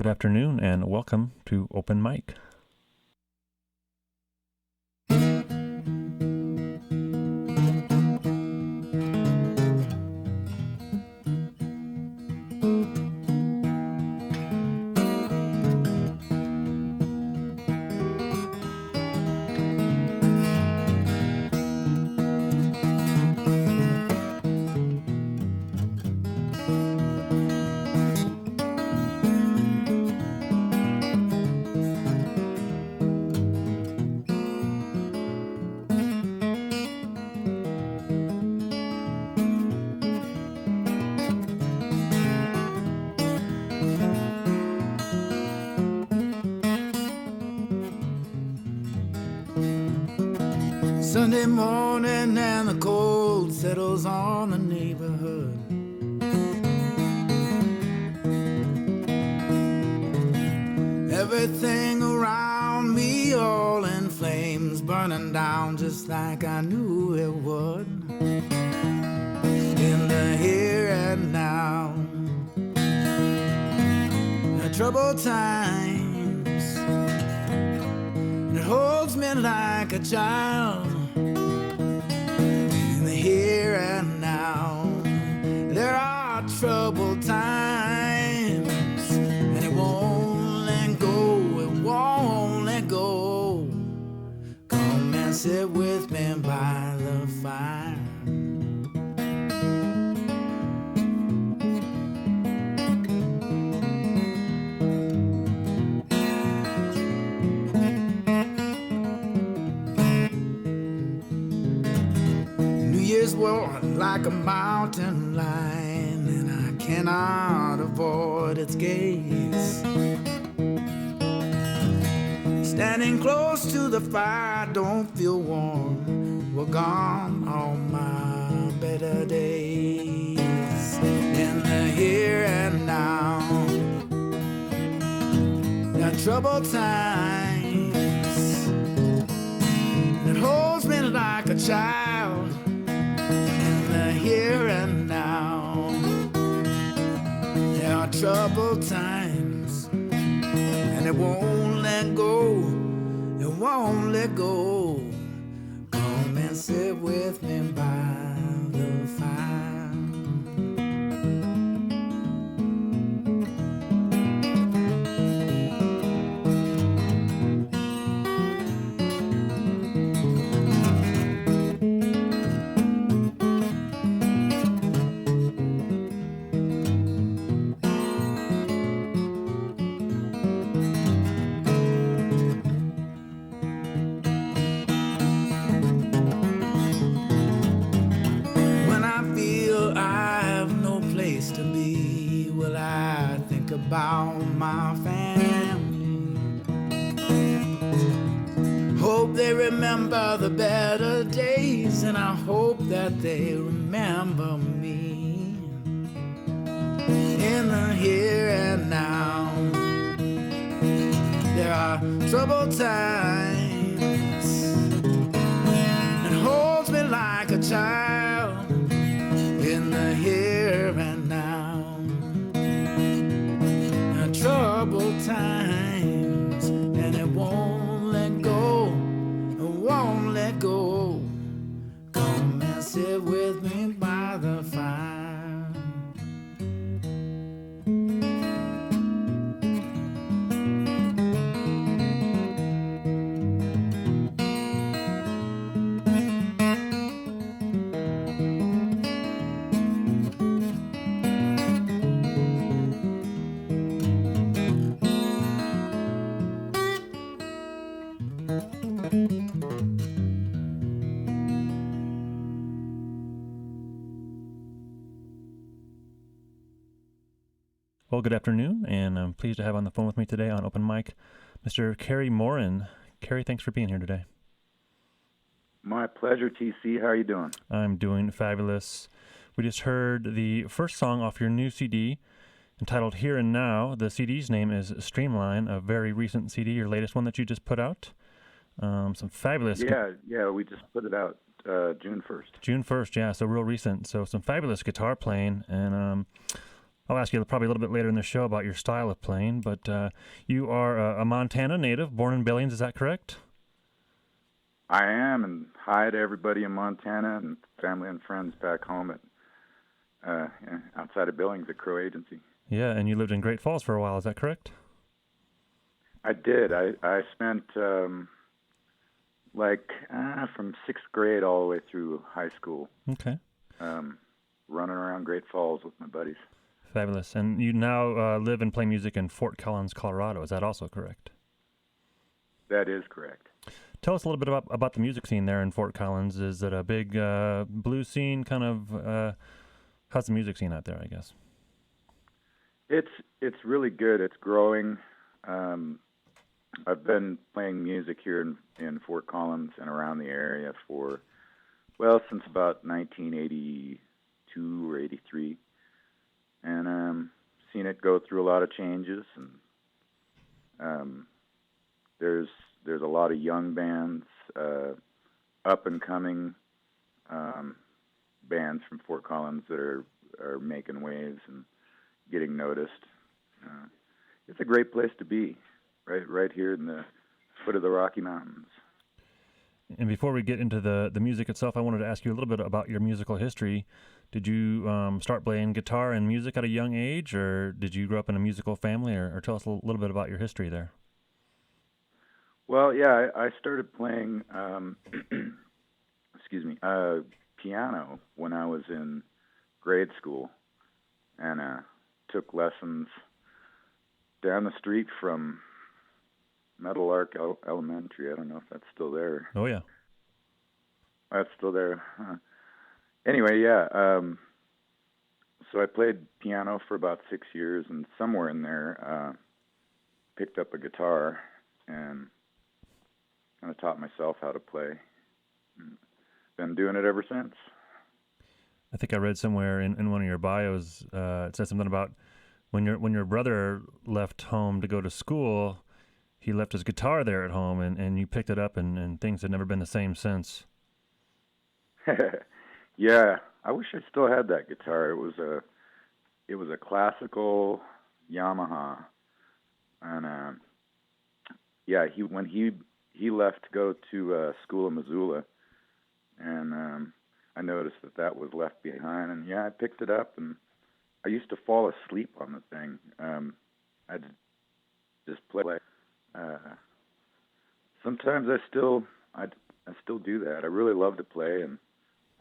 Good afternoon and welcome to Open Mic. Sunday morning and the cold settles on the neighborhood. Everything around me all in flames, burning down just like I knew it would. In the here and now, the troubled times, and it holds me like a child. In the here and now, there are troubled times, and it won't let go, it won't let go. Come and sit with me by the fire. Like a mountain lion, and I cannot avoid its gaze. Standing close to the fire, don't feel warm. We're gone all my better days. In the here and now, the troubled times, it holds me like a child. Here and now, there are troubled times, and it won't let go, it won't let go. Come and sit with me by the fire. About my family, hope they remember the better days, and I hope that they remember me. In the here and now, there are troubled times, it holds me like a child. In the here and now, troubled times, and it won't let go, it won't let go. Come and sit with me by the fire. Well, good afternoon, and I'm pleased to have on the phone with me today on Open Mic, Mr. Cary Morin. Cary, thanks for being here today. My pleasure, TC. How are you doing? I'm doing fabulous. We just heard the first song off your new CD entitled Here and Now. The CD's name is Streamline, a very recent CD, your latest one that you just put out. Some fabulous... Yeah, we just put it out June 1st. June 1st, yeah, so real recent. So some fabulous guitar playing, and I'll ask you probably a little bit later in the show about your style of playing, but you are a Montana native, born in Billings, is that correct? I am, and hi to everybody in Montana and family and friends back home at outside of Billings at Crow Agency. Yeah, and you lived in Great Falls for a while, is that correct? I did. I spent from 6th grade all the way through high school. Okay. Running around Great Falls with my buddies. Fabulous. And you now live and play music in Fort Collins, Colorado. Is that also correct? That is correct. Tell us a little bit about the music scene there in Fort Collins. Is it a big blues scene? Kind of, how's the music scene out there, I guess? It's really good. It's growing. I've been playing music here in Fort Collins and around the area since about 1982 or 83. And seen it go through a lot of changes, and there's a lot of young bands, up and coming bands from Fort Collins that are making waves and getting noticed. It's a great place to be, right here in the foot of the Rocky Mountains. And before we get into the music itself, I wanted to ask you a little bit about your musical history. Did you start playing guitar and music at a young age, or did you grow up in a musical family, or tell us a little bit about your history there? Well, yeah, I started playing piano when I was in grade school, and took lessons down the street from Meadowlark Elementary. I don't know if that's still there. Oh, yeah. That's still there. Anyway, yeah. So I played piano for about 6 years, and somewhere in there picked up a guitar and kind of taught myself how to play. Been doing it ever since. I think I read somewhere in one of your bios, it said something about when your brother left home to go to school, he left his guitar there at home, and you picked it up, and things had never been the same since. Yeah, I wish I still had that guitar. It was a classical Yamaha, and when he left to go to school in Missoula, and I noticed that was left behind, and I picked it up, and I used to fall asleep on the thing. I'd just play. Sometimes I still do that. I really love to play, and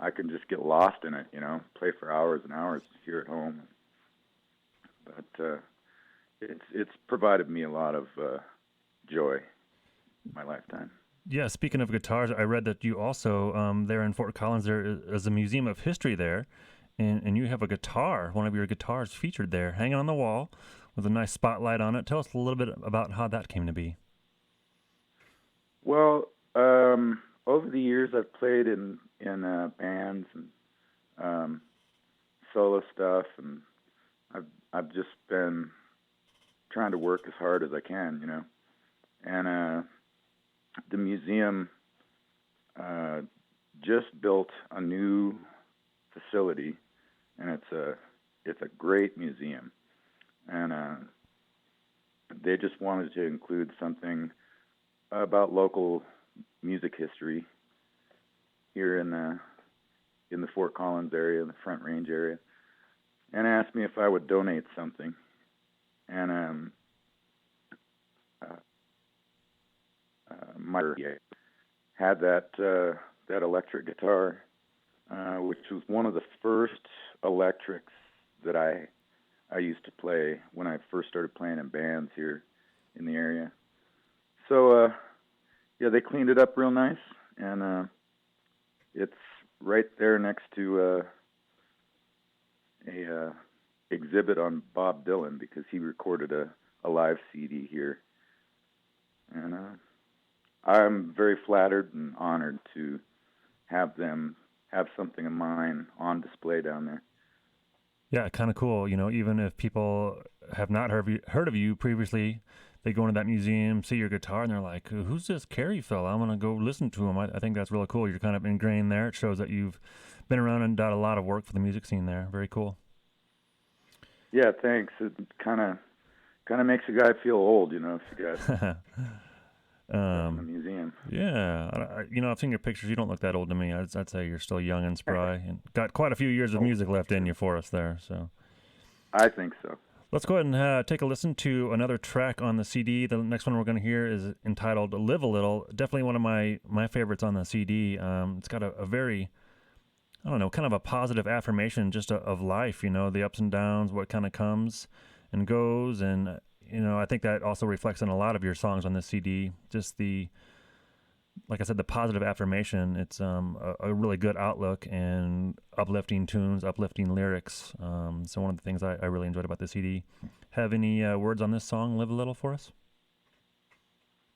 I can just get lost in it, play for hours and hours here at home. But it's provided me a lot of joy in my lifetime. Yeah, speaking of guitars, I read that you also, there in Fort Collins, there is a museum of history there, and you have a guitar, one of your guitars featured there, hanging on the wall with a nice spotlight on it. Tell us a little bit about how that came to be. Well, over the years, I've played in bands and solo stuff, and I've just been trying to work as hard as I can, And the museum just built a new facility, and it's a great museum, and they just wanted to include something about local music history here in the Fort Collins area, in the Front Range area, and asked me if I would donate something. And my had that electric guitar, which was one of the first electrics that I used to play when I first started playing in bands here in the area. So they cleaned it up real nice, and it's right there next to a exhibit on Bob Dylan, because he recorded a live CD here, and I'm very flattered and honored to have them have something of mine on display down there. Yeah, kind of cool. Even if people have not heard of you previously, they go into that museum, see your guitar, and they're like, "Who's this Cary fella? I'm gonna go listen to him." I think that's really cool. You're kind of ingrained there. It shows that you've been around and done a lot of work for the music scene there. Very cool. Yeah, thanks. It kind of makes a guy feel old, if you got stuff in the museum. Yeah, I've seen your pictures. You don't look that old to me. I'd say you're still young and spry, and got quite a few years of music left in you for us there. So, I think so. let's go ahead and take a listen to another track on the CD. The next one we're going to hear is entitled "Live a Little." Definitely one of my favorites on the CD. It's got a very, I don't know, kind of a positive affirmation just of life. The ups and downs, what kind of comes and goes, and I think that also reflects in a lot of your songs on this CD. Just like I said, the positive affirmation. It's a really good outlook and uplifting tunes, uplifting lyrics. So one of the things I really enjoyed about the CD. Have any words on this song, "Live a Little," for us?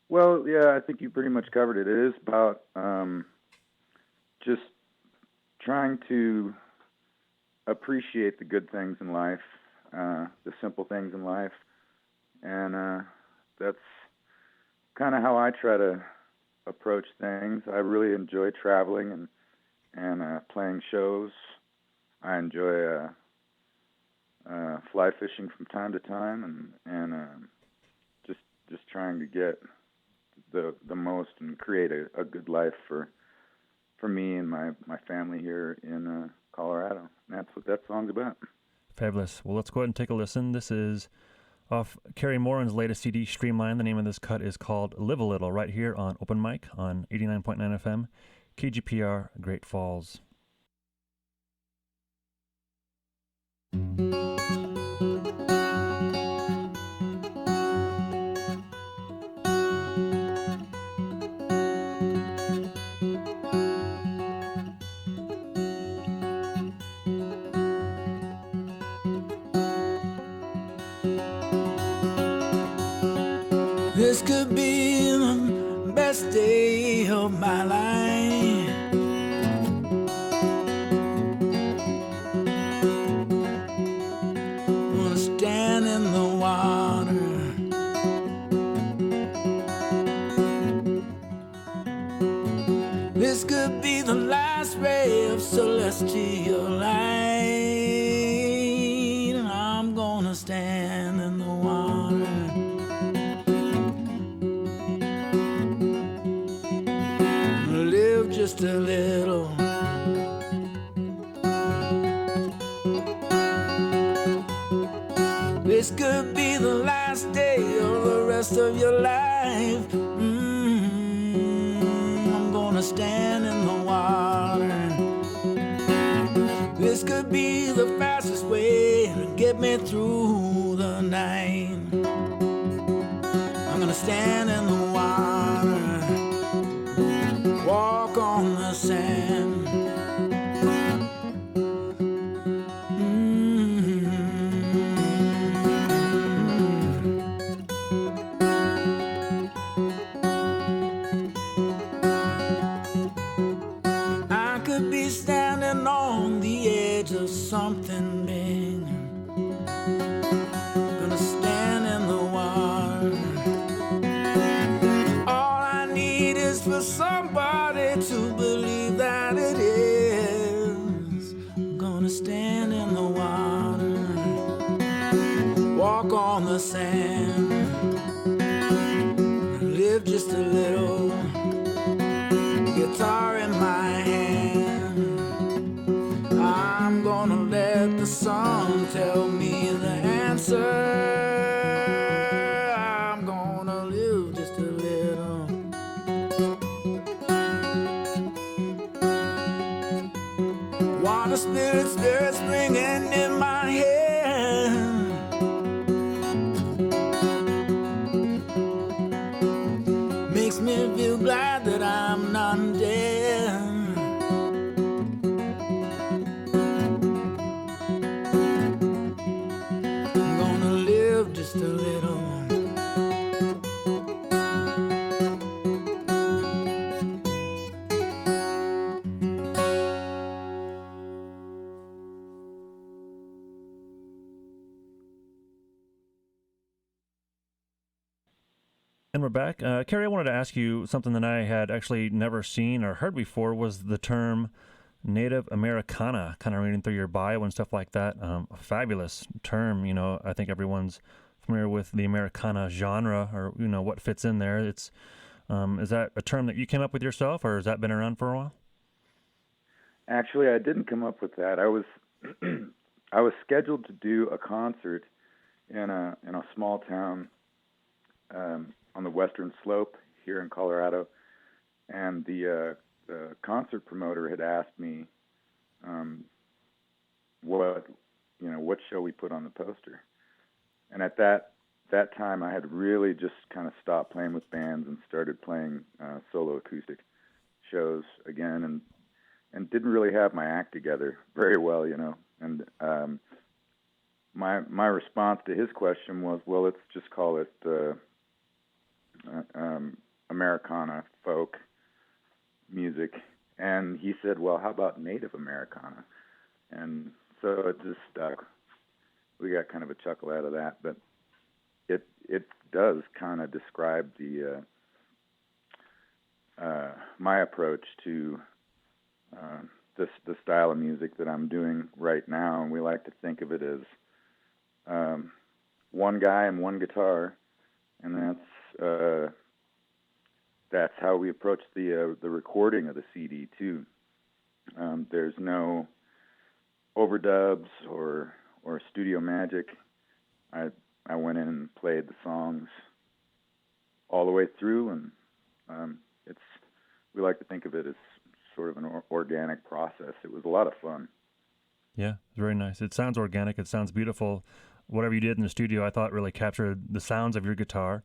Well, yeah, I think you pretty much covered it. It is about just trying to appreciate the good things in life, the simple things in life. And that's kind of how I try to approach things. I really enjoy traveling and playing shows. I enjoy fly fishing from time to time, and just trying to get the most and create a good life for me and my family here in Colorado. And that's what that song's about. Fabulous. Well, let's go ahead and take a listen. This is off Cary Morin's latest CD, Streamline. The name of this cut is called "Live a Little," right here on Open Mic on 89.9 FM, KGPR, Great Falls. This could be the best day of my life. I'm gonna stand in the water. This could be the last ray of celestial light. And I'm gonna stand in the water. Live just a little. This could be the last day of the rest of your life. I'm gonna stand in the water. This could be the fastest way to get me through the night. I'm gonna stand in the water, walk on the sand. I could be standing on the edge of something big. Gonna stand in the water. All I need is for somebody to believe that it is. I'm gonna stand in the water, walk on the sand, live just a little. Guitar in my hand, I'm gonna let the song tell me the answer. I'm gonna live just a little. Water spirits ringing in my head. Makes me feel glad that I'm not dead. I'm gonna live just a little. And we're back. Cary, I wanted to ask you something that I had actually never seen or heard before was the term Native Americana, kind of reading through your bio and stuff like that. A fabulous term. I think everyone's familiar with the Americana genre, or what fits in there. It's is that a term that you came up with yourself, or has that been around for a while? Actually, I didn't come up with that. I was I was scheduled to do a concert in a small town on the western slope here in Colorado, and the concert promoter had asked me what shall we put on the poster. And at that time, I had really just kind of stopped playing with bands and started playing solo acoustic shows again, and didn't really have my act together very well, And my response to his question was, well, let's just call it Americana folk music. And he said, well, how about Native Americana? And so it just stuck. We got kind of a chuckle out of that, but it does kind of describe the my approach to the style of music that I'm doing right now, and we like to think of it as one guy and one guitar, and that's how we approach the recording of the CD too. There's no overdubs or studio magic. I went in and played the songs all the way through, and we like to think of it as sort of an organic process. It was a lot of fun. Yeah, very nice. It sounds organic. It sounds beautiful. Whatever you did in the studio, I thought really captured the sounds of your guitar.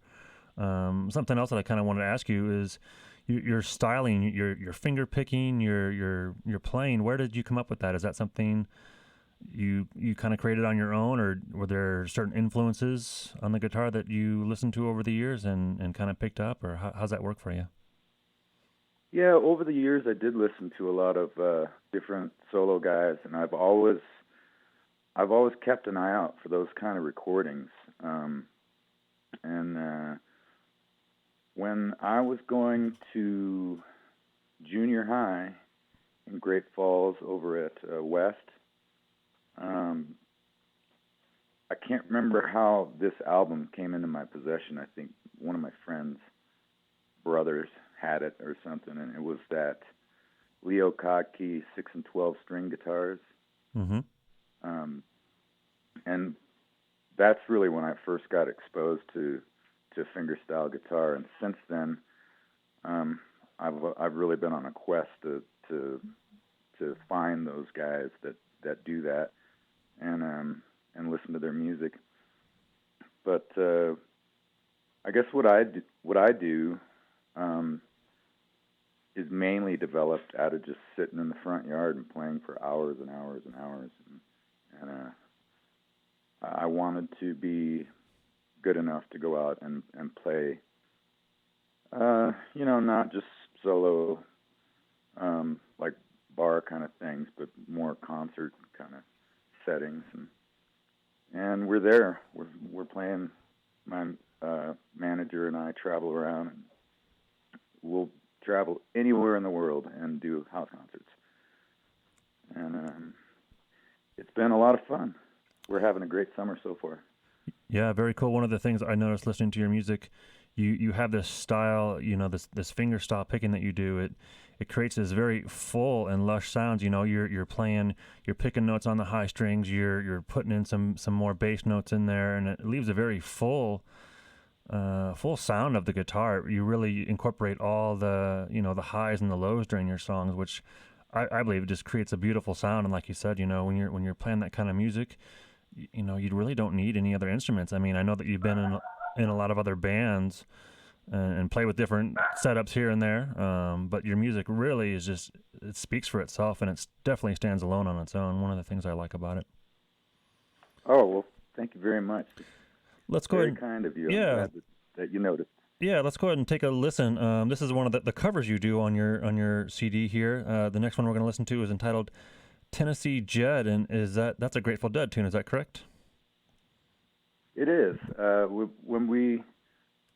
Something else that I kind of wanted to ask you is your styling, your finger picking, your playing. Where did you come up with that? Is that something you kind of created on your own, or were there certain influences on the guitar that you listened to over the years and kind of picked up, or how's that work for you? Yeah, over the years I did listen to a lot of different solo guys, and I've always kept an eye out for those kind of recordings. When I was going to junior high in Great Falls over at West, I can't remember how this album came into my possession. I think one of my friends' brothers had it or something, and it was that Leo Kottke 6 and 12 string guitars. Mm-hmm. And that's really when I first got exposed to fingerstyle guitar, and since then, I've really been on a quest to find those guys that do that and listen to their music. But I guess what I do is mainly developed out of just sitting in the front yard and playing for hours and hours and hours, and I wanted to be good enough to go out and play, not just solo, like bar kind of things, but more concert kind of settings. And we're there. We're playing. My manager and I travel around, and we'll travel anywhere in the world and do house concerts. And it's been a lot of fun. We're having a great summer so far. Yeah, very cool. One of the things I noticed listening to your music, you have this style, this finger style picking that you do. It creates this very full and lush sounds. You're playing, you're picking notes on the high strings, you're putting in some more bass notes in there, and it leaves a very full sound of the guitar. You really incorporate all the the highs and the lows during your songs, which I believe just creates a beautiful sound. And like you said, when you're playing that kind of music, you really don't need any other instruments. I mean, I know that you've been in a lot of other bands and play with different setups here and there, but your music really is it speaks for itself, and it definitely stands alone on its own. One of the things I like about it. Oh, well, thank you very much. Let's go ahead. Very kind of you. Yeah. I'm glad that you noticed. Yeah, let's go ahead and take a listen. This is one of the covers you do on your CD here. The next one we're going to listen to is entitled Tennessee Jed, and that's a Grateful Dead tune, is that correct? It is. When we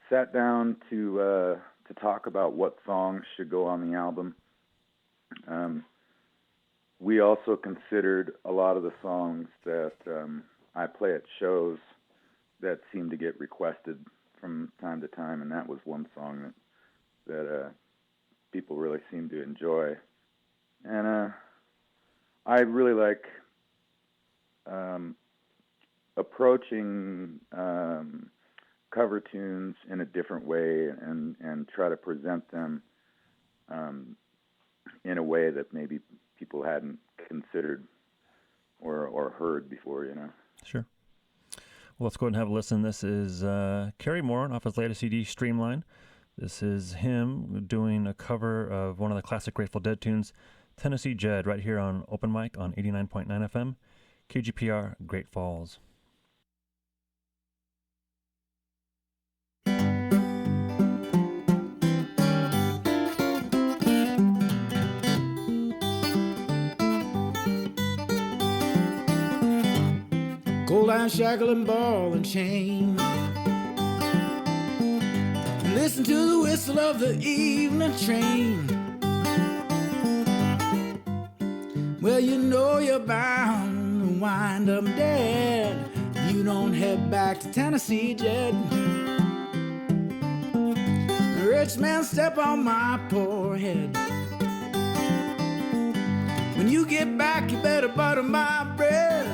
sat down to talk about what songs should go on the album, we also considered a lot of the songs that I play at shows that seem to get requested from time to time, and that was one song that people really seem to enjoy. And I really like approaching cover tunes in a different way and try to present them in a way that maybe people hadn't considered or heard before, you know. Sure. Well, let's go ahead and have a listen. This is Cary Morin off his latest CD, Streamline. This is him doing a cover of one of the classic Grateful Dead tunes, Tennessee Jed, right here on Open Mic on 89.9 FM, KGPR, Great Falls. Cold iron shackle and ball and chain. Listen to the whistle of the evening train. Well, you know you're bound to wind up dead. You don't head back to Tennessee, Jed. A rich man step on my poor head. When you get back, you better butter my bread.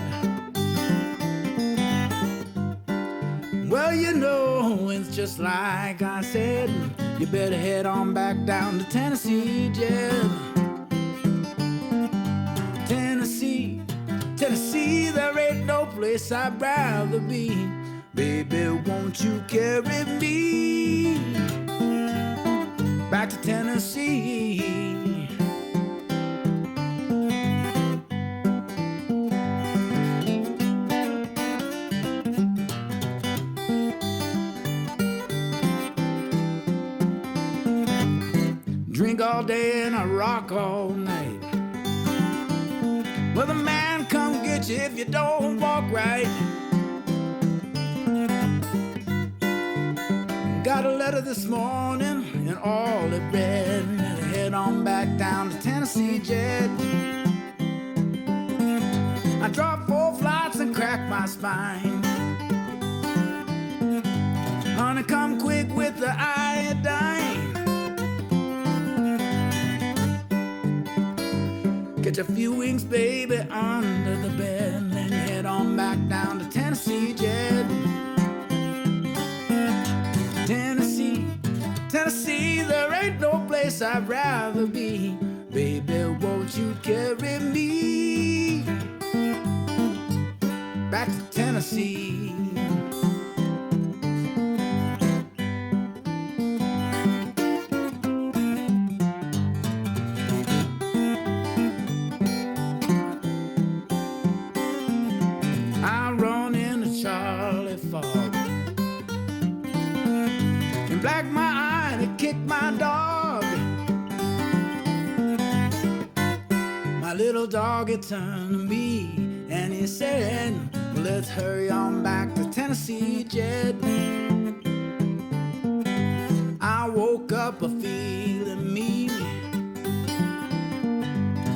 Well, you know, it's just like I said. You better head on back down to Tennessee, Jed. Tennessee, Tennessee, there ain't no place I'd rather be. Baby, won't you carry me back to Tennessee? Drink all day and I rock all night. Well, the man come get you if you don't walk right. Got a letter this morning and all it read. Head on back down to Tennessee, Jed. I dropped 4 flights and cracked my spine. Honey, come quick with the iodine. Get a few wings, baby, under the bed. Then head on back down to Tennessee, Jed. Tennessee, Tennessee, there ain't no place I'd rather be. Baby, won't you carry me back to Tennessee? Black my eye and it kicked my dog. My little dog, it turned to me and he said, well, let's hurry on back to Tennessee, Jed. I woke up a feeling mean.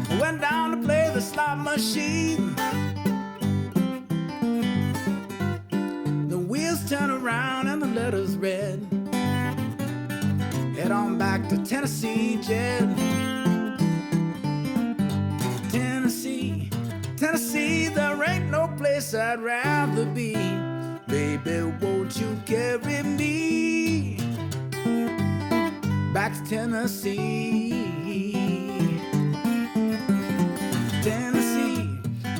I went down to play the slot machine. The wheels turn around and the letters read. Head on back to Tennessee, Jed. Tennessee, Tennessee, there ain't no place I'd rather be. Baby, won't you carry me back to Tennessee? Tennessee,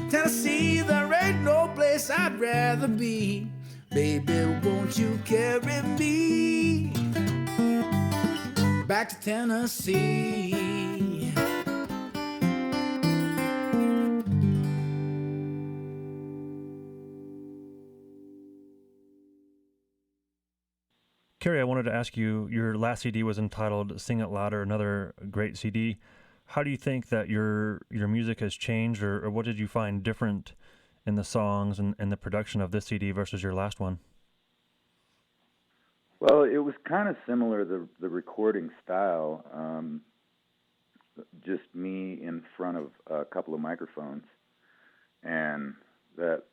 Tennessee, there ain't no place I'd rather be. Baby, won't you carry me back to Tennessee? Cary, I wanted to ask you, your last CD was entitled Sing It Louder, another great CD. How do you think that your music has changed, or what did you find different in the songs and the production of this CD versus your last one? Well, it was kind of similar, the recording style. just me in front of a couple of microphones, and that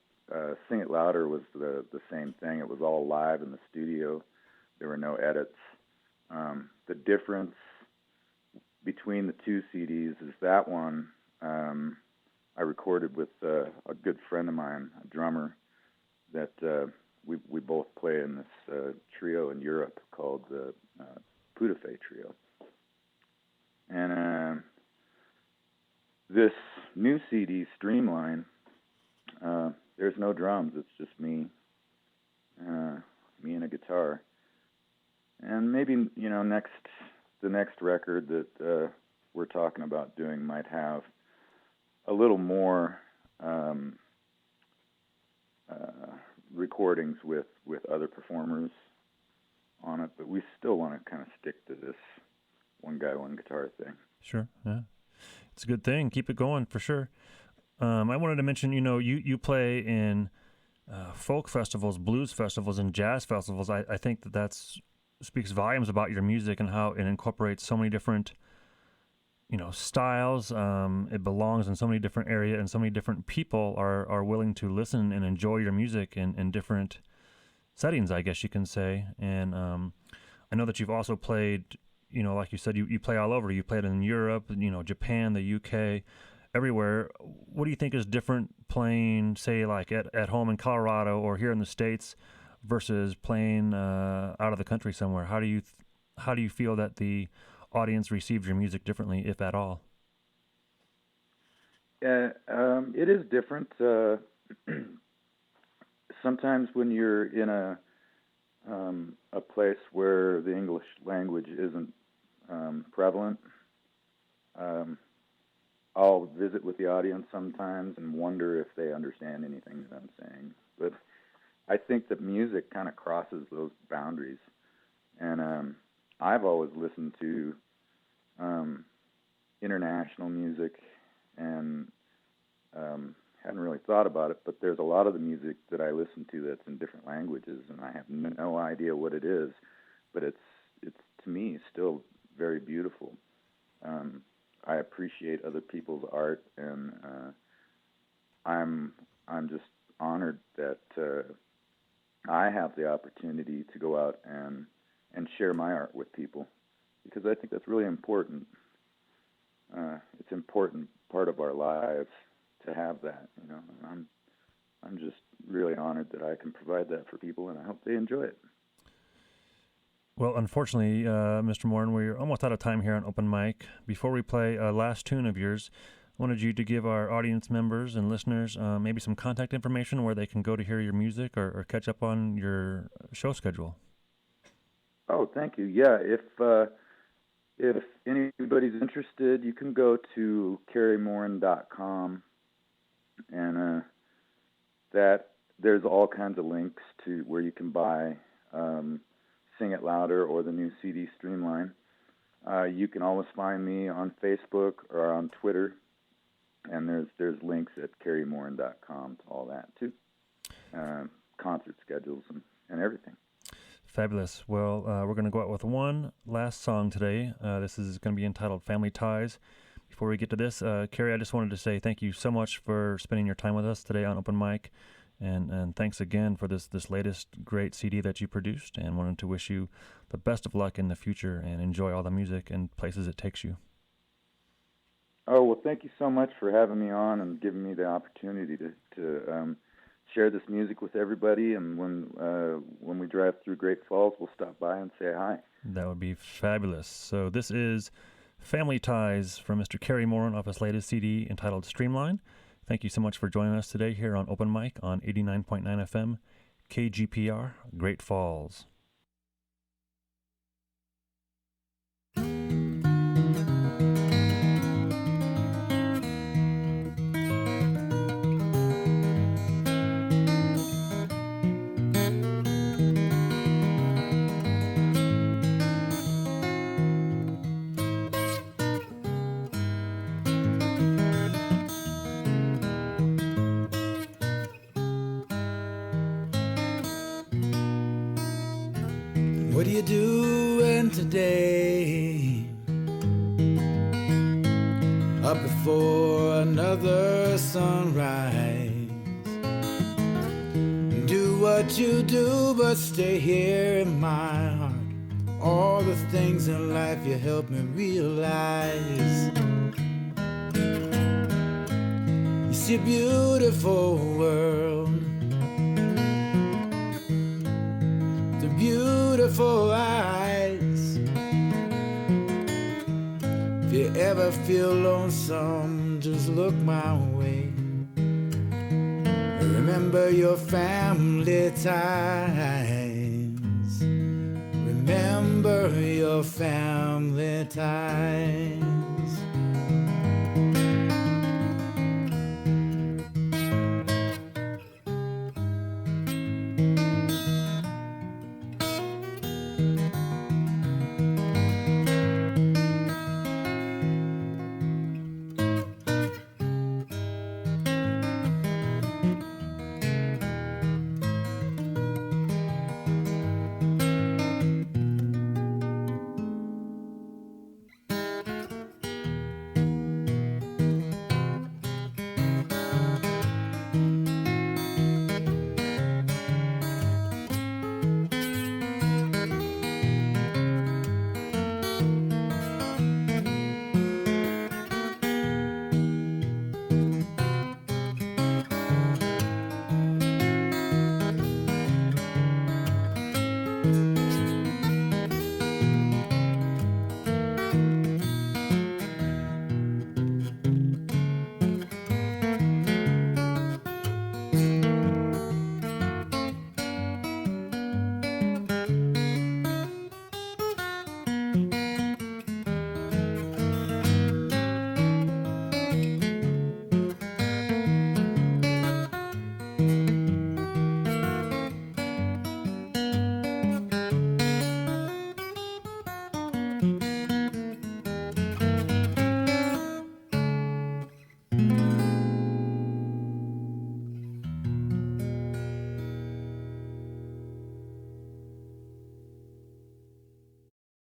Sing It Louder was the same thing. It was all live in the studio. There were no edits. The difference between the two CDs is that one I recorded with a good friend of mine, a drummer, that we both play in this trio in Europe called the Pudafe Trio. And this new CD, Streamline, there's no drums. It's just me and a guitar. And maybe, the next record that we're talking about doing might have a little more recordings with other performers on it, but we still want to kind of stick to this one guy, one guitar thing. Sure, yeah. It's a good thing. Keep it going, for sure. I wanted to mention, you play in folk festivals, blues festivals, and jazz festivals. I think that's speaks volumes about your music and how it incorporates so many different, styles. It belongs in so many different areas, and so many different people are willing to listen and enjoy your music in different settings, I guess you can say. And I know that you've also played, like you said, you play all over. You played in Europe, Japan, the UK, everywhere. What do you think is different playing, say, like at home in Colorado or here in the States versus playing out of the country somewhere? How do you feel that the audience receives your music differently, if at all? It is different. Sometimes when you're in a place where the English language isn't prevalent, I'll visit with the audience sometimes and wonder if they understand anything that I'm saying. But I think that music kind of crosses those boundaries. And I've always listened to international music and hadn't really thought about it, but there's a lot of the music that I listen to that's in different languages, and I have no idea what it is, but it's to me still very beautiful. I appreciate other people's art, and I'm just honored that I have the opportunity to go out and share my art with people, because I think that's really important. It's an important part of our lives to have that, and I'm just really honored that I can provide that for people, and I hope they enjoy it. Well, unfortunately, Mr. Morin, we're almost out of time here on Open Mic. Before we play a last tune of yours, I wanted you to give our audience members and listeners maybe some contact information where they can go to hear your music or catch up on your show schedule. Oh, thank you. Yeah, if anybody's interested, you can go to CaryMorin.com, and that there's all kinds of links to where you can buy Sing It Louder or the new CD Streamline. You can always find me on Facebook or on Twitter, and there's links at CaryMorin.com to all that too, concert schedules and everything. Fabulous. Well, we're going to go out with one last song today. This is going to be entitled Family Ties. Before we get to this, Cary, I just wanted to say thank you so much for spending your time with us today on Open Mic, and thanks again for this latest great CD that you produced, and wanted to wish you the best of luck in the future and enjoy all the music and places it takes you. Oh, well, thank you so much for having me on and giving me the opportunity to share this music with everybody, and when we drive through Great Falls, we'll stop by and say hi. That would be fabulous. So this is Family Ties from Mr. Cary Morin off his latest CD entitled Streamline. Thank you so much for joining us today here on Open Mic on 89.9 FM, KGPR, Great Falls. What are you doing today? for another sunrise. Do what you do, but stay here in my heart. All the things in life you help me realize. You see a beautiful world, the beautiful eyes. If you ever feel lonesome, just look my way. Remember your family ties. Remember your family ties.